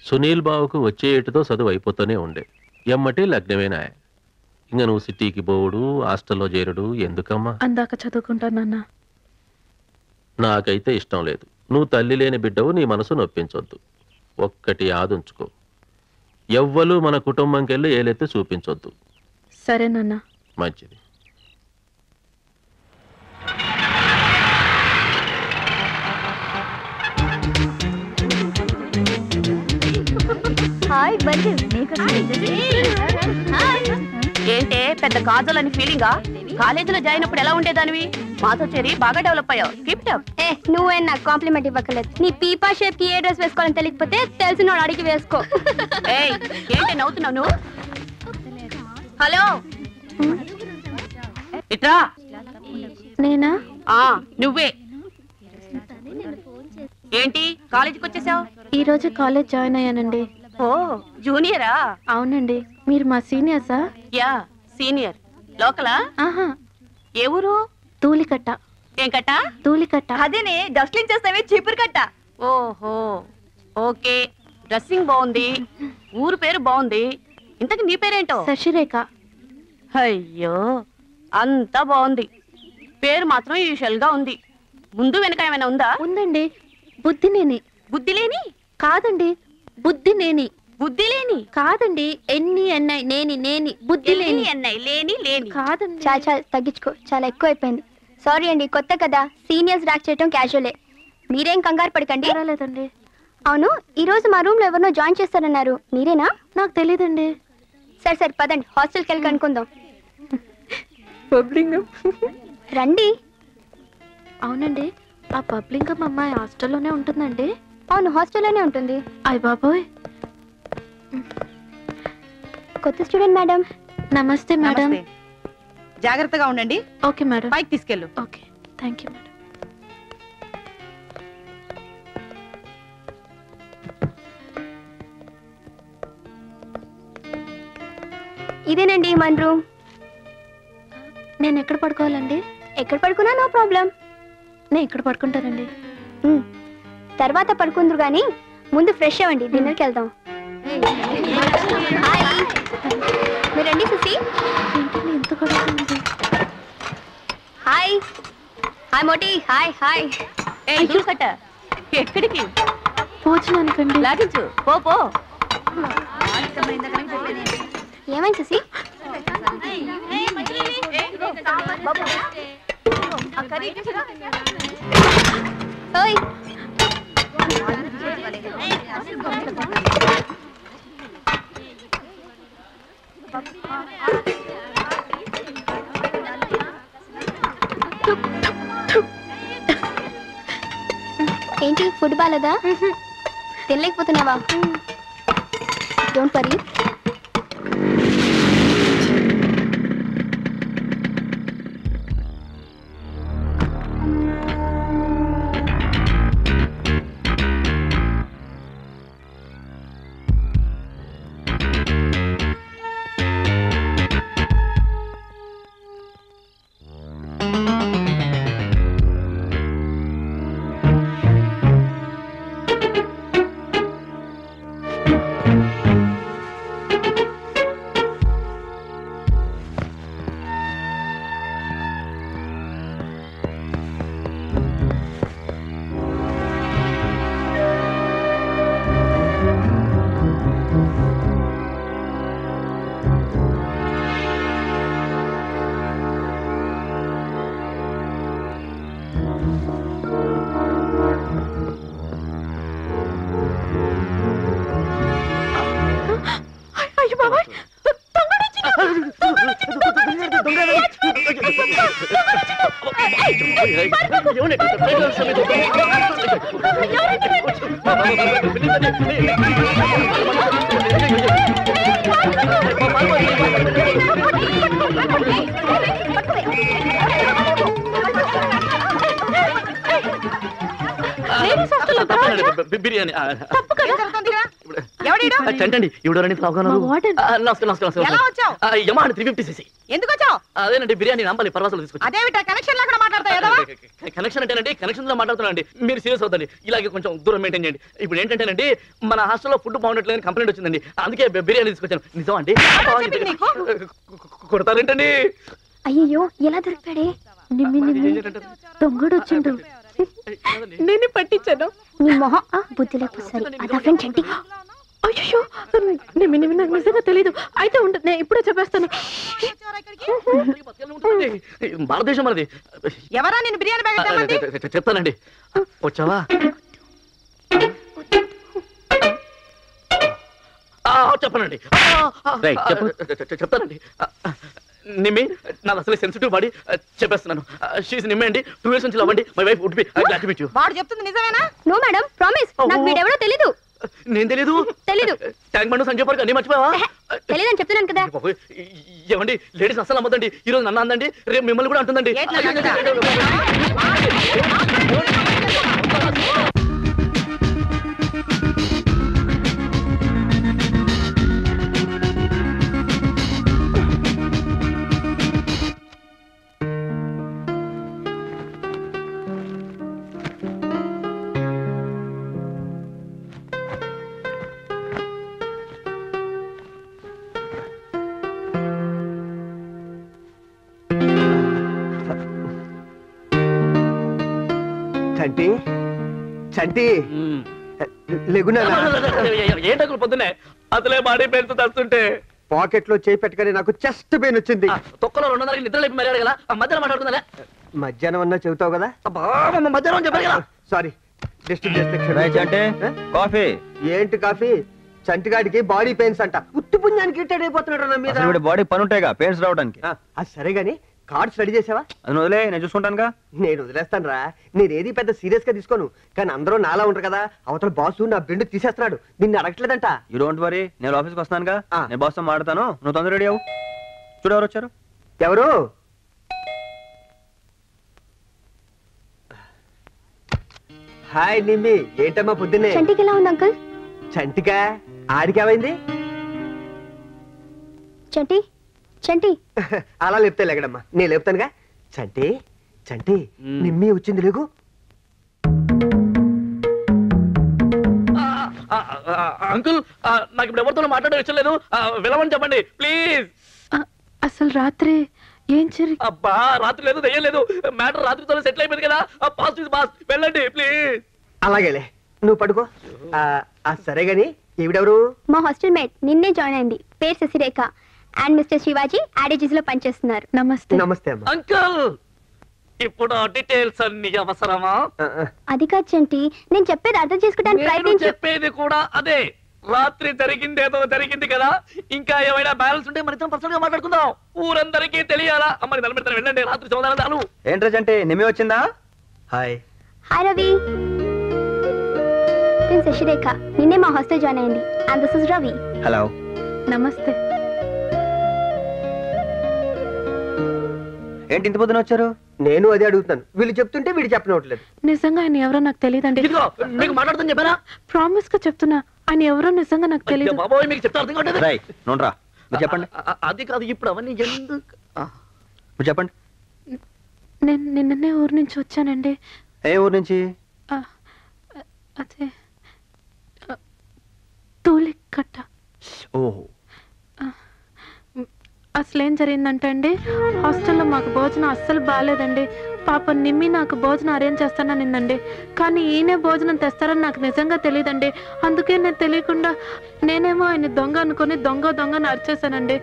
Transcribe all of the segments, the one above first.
సునీల్ బాబుకు వచ్చే ఏటుతో చదువు అయిపోతూనే ఉండే. ఎమ్మటే లగ్నమేనా. ఇంక నువ్వు సిటీకి పోవుడు, హాస్టల్లో చేరుడు ఎందుకమ్మా? అందాక చదువుకుంటానన్నా. నాకైతే ఇష్టం లేదు. నువ్వు తల్లి లేని బిడ్డవు, నీ మనసు నొప్పించొద్దు. ఒక్కటి ఆదుంచుకో, ఎవ్వరూ మన కుటుంబంకెళ్ళి ఏలెత్తి చూపించొద్దు. సరేనన్నా. మంచిది. ఏంటే పెద్ద కాజోలని ఫీలింగా? కాలేజీలో జాయిన్ అప్పుడు ఎలా ఉండేదానివి? మాతో చేరి బాగా డెవలప్ అయ్యావు. Keep it up. నువ్వే నాకు కాంప్లిమెంట్ ఇవ్వకలేదు. నీ పీపా షేప్ కి ఏ డ్రెస్ వేసుకోవాలని తెలియకపోతే తెలిసిన అడిగి వేసుకో. ఏంటి నవ్వుతున్నావు నువ్వు? హలో ఇట్రా. నేనా? నువ్వే. ఏంటి కాలేజీకి వచ్చేసావు? ఈ రోజు కాలేజ్ జాయిన్ అయ్యానండి. ఓ జూనియరా? అవునండి. మీరు మా సీనియర్సా? Yeah senior. లోకలా? ఆహా. ఏ ఊరు? తూలికట్ట. ఏం కట్ట? తూలికట్ట. అదేనే డస్ట్లిన్ చేస్తావే చీపురు కట్ట. ఓహో ఓకే. డ్రెస్సింగ్ బాగుంది, ఊరు పేరు బాగుంది. ఇంతకు నీ పేరేంటో? శశిరేఖ. అయ్యో అంతా బాగుంది, పేరు మాత్రం యూజువల్ గా ఉంది. ముందు వెనక ఏమైనా ఉందా? ఉందండి. బుద్ధినేని. బుద్ధి లేని? కాదండి, బుద్ధినేని. బుద్ధి లేని? కాదండి, ఎన్ని ఎన్నై నేని నేని బుద్ధి లేని. ఎన్నై లేని లేని కాదండి. చాలా చాలా తగ్గించుకో, చాలా ఎక్కువ అయిపోయింది. సారీ అండి, కొత్త కదా, సీనియర్స్ ర్యాక్ చేయటం క్యాజువలే. మీరేం కంగారు పడకండి. పర్వాలేదండి. అవును, ఈ రోజు మా రూమ్ లో ఎవరినో జాయిన్ చేస్తారన్నారు, మీరేనా? నాకు తెలియదండి. సరే సరే పదండి, హాస్టల్కి వెళ్ళి కనుక్కుందాం. రండి. అవునండి, ఆ పబ్లింగం అమ్మాయి హాస్టల్లోనే ఉంటుందండి? అవును, హాస్టల్లోనే ఉంటుంది. అయ్య బాబోయ్. కొత్త స్టూడెంట్ మేడం. నమస్తే మేడం. జాగ్రత్తగా ఉండండి. Okay madam. పైకి తీసుకెళ్ళు. Okay, thank you madam. ఇదేనండి మన రూమ్. నేను ఎక్కడ పడుకోవాలండి? ఎక్కడ పడుకున్నా నో ప్రాబ్లం. నేను ఇక్కడ పడుకుంటానండి. తర్వాత పడుకుందరు కానీ ముందు ఫ్రెష్ అవ్వండి, డిన్నర్కి వెళ్దాం. హాయ్, మీరు రండి సుసి. ఎంత పడుతుంది? హాయ్ హాయ్ మోటి. Hi hi. కట్ట ఎక్కడికి? భోజనానికండి. లాగించు పో పో. ఏమైంది సుసి? ఓయ్ ఏంటి ఫుడ్ బాలేదా? తినలేకపోతున్నావా? Don't worry. బిర్యానీ ఎవడీడు? చంటండి ఎవడని ఎలా వచ్చావు? యమా 350cc. ఎందుకు వచ్చావు? అదేనండి బిర్యానీ నంపాలి పర్వాసాలు తీసుకొచ్చి. అదేమిటా కనెక్షన్ లేకుండా మాట్లాడతావు ఏదో? కనెక్షన్ అంటేనండి కనెక్షన్ లో మాట్లాడుతున్నాండి. మీరు సీరియస్ అవుతండి, ఇలాగే కొంచెం దూరం మెయింటైన్ చేయండి. ఇప్పుడు ఏంటంటేనండి మన హాస్టల్లో ఫుడ్ బాగుండట్లేదని కంప్లైంట్ వచ్చిందండి, అందుకే బిర్యానీ తీసుకొచ్చాను. నిజం అండి? కొడతారేంటండి? అయ్యో ఎలా దొరికాడే? దొంగడు వచ్చిండు. నేను పట్టించాను. నీ మొహం బుద్ధి లేకపోతే అదా ఫ్రెండ్ చంటి. అయ్యో నాకు నిజంగా తెలీదు. అయితే ఉంటుంది, నేను ఇప్పుడే చెప్పేస్తాను. భారతదేశం మనది. ఎవరా నేను బిర్యానీ బ్యాగ్ చెప్తానండి. వచ్చావా? చెప్పనండి, చెప్తానండి. నిమ్మి నాకు అసలు సెన్సిటివ్ బాడీ, చెప్పేస్తున్నాను. షీస్ నిమ్మి అండి, 2 years నుంచి లవ్ అండి. My wife would be glad to meet you. వాడు చెప్తుంది నిజమేనా? No madam, promise. నాకు వీడెవడో తెలీదు. నేను తెలీదు. ట్యాంక్ బండ్ సంజయ్ పార్క్ అన్ని మర్చిపోయావా? తెలీదని చెప్తున్నాను కదా. ఏమండి లేడీస్ అసలు అమ్మదండి. ఈ రోజు నన్ను అందండి, రేపు మిమ్మల్ని కూడా అంటుందండి. చంటి చంటి లేగునా? ఏంటకులు పొద్దునే అసలే బాడీ పెయిన్ తో తస్తుంటే పాకెట్ లో చేయి పెట్టగానే నాకు చెస్ట్ పెయిన్ వచ్చింది. తొక్కలో 200 నిద్ర లేపి మర్యాద కదా. మధ్యాహ్నం మాట్లాడుతుందా? మధ్యాహ్నం అన్నా చెబుతావు కదా. మధ్యాహ్నం చెప్పారు కదా. సారీ డిస్టర్బ్ చేస్తే. కాఫీ ఏంటి కాఫీ? చంటిగాడికి బాడీ పెయిన్స్ అంట. ఉత్తి పుణ్యానికి రిటైర్డ్ అయిపోతున్నాడు నా మీద. బాడీ పని ఉంటాయిగా పెయిన్స్ రావడానికి. అది సరే గాని కార్డ్స్ రెడీ చేసావా? అది వదిలే, నేను చూసుకుంటానుగా. నేను వదిలేస్తాను రా. నేనేది పెద్ద సీరియస్ గా తీసుకోను, కానీ అందరూ నాలా ఉంటారు కదా. అవతల బాసు నా బెండు తీసేస్తున్నాడు, నిన్ను అడగట్లేదంట. యూ డోంట్ వరీ, నేను ఆఫీస్కి వస్తానుగా. నేను బాస్ తో మాట్లాడతాను, నువ్వు తొందర రెడీ అవ్వు. చూడు ఎవరు వచ్చారు. ఎవరు? హాయ్ నిమ్మి, ఏంటమ్మా పొద్దున్నే? చంటికి ఎలా ఉంది అంకుల్? చంటికా? ఆడికేమైంది? చంటి చంటి అలా లేపుతా లేకడమ్మా, నేను లేపుతానుగా. చంటి చంటి నిమ్మి వచ్చింది లేకు. అంకుల్ నాకు ఇప్పుడు ఎవరితో మాట్లాడడం ఇష్టం లేదు, వెళ్ళమని చెప్పండి ప్లీజ్. అసలు రాత్రి ఏం జరిగి? అబ్బా రాత్రి లేదు, దయ్యం లేదు, మ్యాటర్ రాత్రితో సెటిల్ అయిపోయింది కదా. పాస్ బాస్ వెళ్ళండి ప్లీజ్. అలాగేలే, నువ్వు పడుకో. సరే గాని ఈవిడెవరు? మా హాస్టల్ మేట్, నిన్నే జాయిన్ అయింది. పేరు శశిరేఖ. అండ్ మిస్టర్ శివాజీ యాడేజీస్ లో పనిచేస్తున్నారు. నమస్తే. నమస్తే అమ్మా. అంకుల్ ఇప్పుడు డీటెయిల్స్ అన్ని అవసరమా? అది కాదు చంటి, నేను చెప్పేది అర్థం చేసుకోవడానికి ప్రయత్నించు. చెప్పేది కూడా అదే. రాత్రి జరిగింది ఏదో జరిగింది కదా, ఇంకా ఏమైనా బ్యాలెన్స్ ఉంటే మన పర్సనల్ గా మాట్లాడుకుందాం. ఊరందరికీ తెలియాలా? అమ్మని నిలబెడతాను, వెళ్ళండి. రాత్రి సమాధానాలు. ఏంట్రా చంటి, నిమ్మి వచ్చిందా? హాయ్. హాయ్ రవి. నేను శశిరేఖ, నిన్నే మా హాస్టల్ జాయిన్ అయింది. And this is Ravi. Hello. నమస్తే. ఏంటి ఇంత పొద్దున వచ్చారు? నేను అదే అడుగుతాను, వీళ్ళు చెప్తుంటే వీడు చెప్పనట్లేదు. నిజంగా ఆయన ఎవరో నాకు తెలియదండి. మీకు మాట్లాడుతుంది చెప్పారా? ప్రామిస్ గా చెప్తున్నా, ఆయన ఎవరో నిజంగా నాకు తెలియదు. బాబోయ్ మీకు చెప్తా అర్థం కావట్లేదు. రై నోడ్రా, మీరు చెప్పండి. అది కాదు, ఇప్పుడు అవన్నీ ఎందుకు? మీరు చెప్పండి. నేను నిన్ననే ఊరు నుంచి వచ్చానండి. ఏ ఊరు నుంచి? అదే తూలికట్ట. ఓహో. అసలేం జరిగిందంటే అండి, హాస్టల్లో మాకు భోజనం అస్సలు బాగాలేదండి. పాప నిమ్మి నాకు భోజనం అరేంజ్ చేస్తాననిందండి, కానీ ఈయనే భోజనం తెస్తారని నాకు నిజంగా తెలియదండి. అందుకే నేను తెలియకుండా నేనేమో ఆయన దొంగ అనుకుని దొంగని అరిచేశానండి.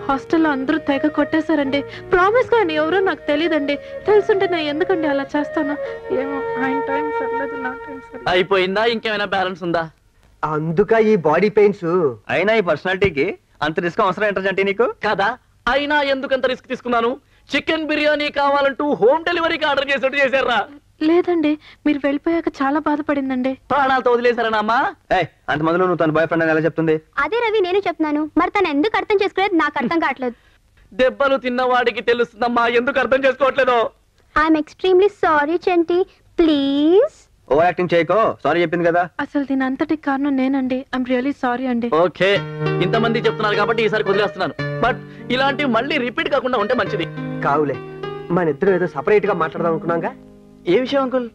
హాస్టల్లో అందరూ తెగ కొట్టేశారండి. ప్రామిస్గా ఆయన ఎవరో నాకు తెలియదండి. తెలుసుంటే నేను ఎందుకండి అలా చేస్తాను? ఏమో, ఆయన టైం సర్లేదు, నా టైం సర్లేదు. అయిపోయిందా? ఇంకేమైనా బ్యాలెన్స్ ఉందా? అందుక ఈ బాడీ పెయిన్స్. అయినా ఈ పర్సనాలిటీకి అంత రిస్క్ అవసరం ఏంటంటే నీకు? కదా, అయినా ఎందుకంత రిస్క్ తీసుకున్నాను? చికెన్ బిర్యానీ కావాలంటూ హోమ్ డెలివరీకి ఆర్డర్ చేసినట్టు చేశారా? లేదండి, మీరు వెళ్ళిపోయాక చాలా బాధపడిందండి. ప్రాణాలతో వదిలేశారా అమ్మా? అంత మొదలు నువ్వు తన బాయ్ ఫ్రెండ్ అని ఎలా చెప్తుంది? అదే రవి, నేను చెప్తున్నాను. మరి తను ఎందుకు అర్థం చేసుకోలేదు నాకు అర్థం కావట్లేదు. దెబ్బలు తిన్నవాడికి తెలుస్తుందమ్మా ఎందుకు అర్థం చేసుకోవట్లేదు. I'm extremely sorry Chanti, please. Over acting చేయకో, సారీ చెప్పింది కదా. అసలు దీని అంతటి కారణం నేనండి. ఐమ్ రియలీ సారీ అండి. ఓకే, ఇంతమంది చెప్తున్నారు కాబట్టి ఈసారి వదిలేస్తున్నాను. బట్ ఇలాంటివి మళ్ళీ రిపీట్ కాకుండా ఉంటే మంచిది. కావులే, మన ఇద్దరం ఏదో సపరేట్ గా మాట్లాడదాం అనుకున్నాగా. ఏ విషయం అంకుల్?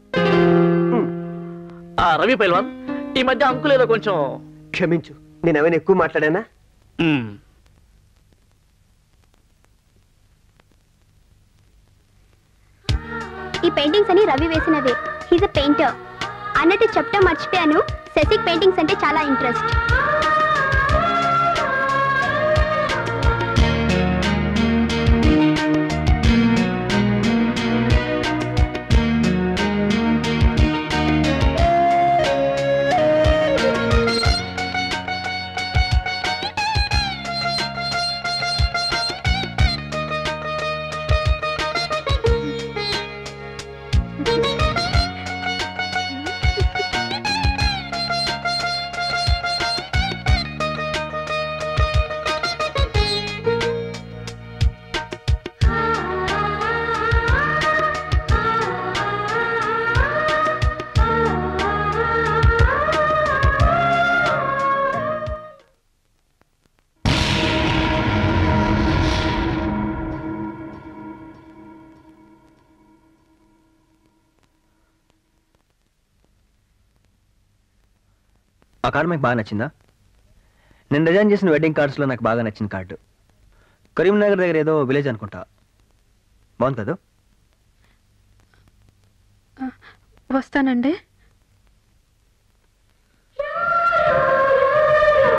రవి పైల్వాన్, ఈ మధ్య అంకుల్ ఏదో కొంచెం... క్షమించు, నేను ఏమైనా ఎక్కువ మాట్లాడానా? ఈ పెయింటింగ్స్ అని రవి వేసినవే. హీజ్ అ పెయింటర్ అన్నట్టు చెప్తా మర్చిపోయాను. శశిక్ పెయింటింగ్స్ అంటే చాలా ఇంట్రెస్ట్. ఆ కార్డు మీకు బాగా నచ్చిందా? నేను డిజైన్ చేసిన వెడ్డింగ్ కార్డ్స్లో నాకు బాగా నచ్చిన కార్డు కరీంనగర్ దగ్గర ఏదో విలేజ్ అనుకుంటా. బాగుంది కదా? వస్తానండి.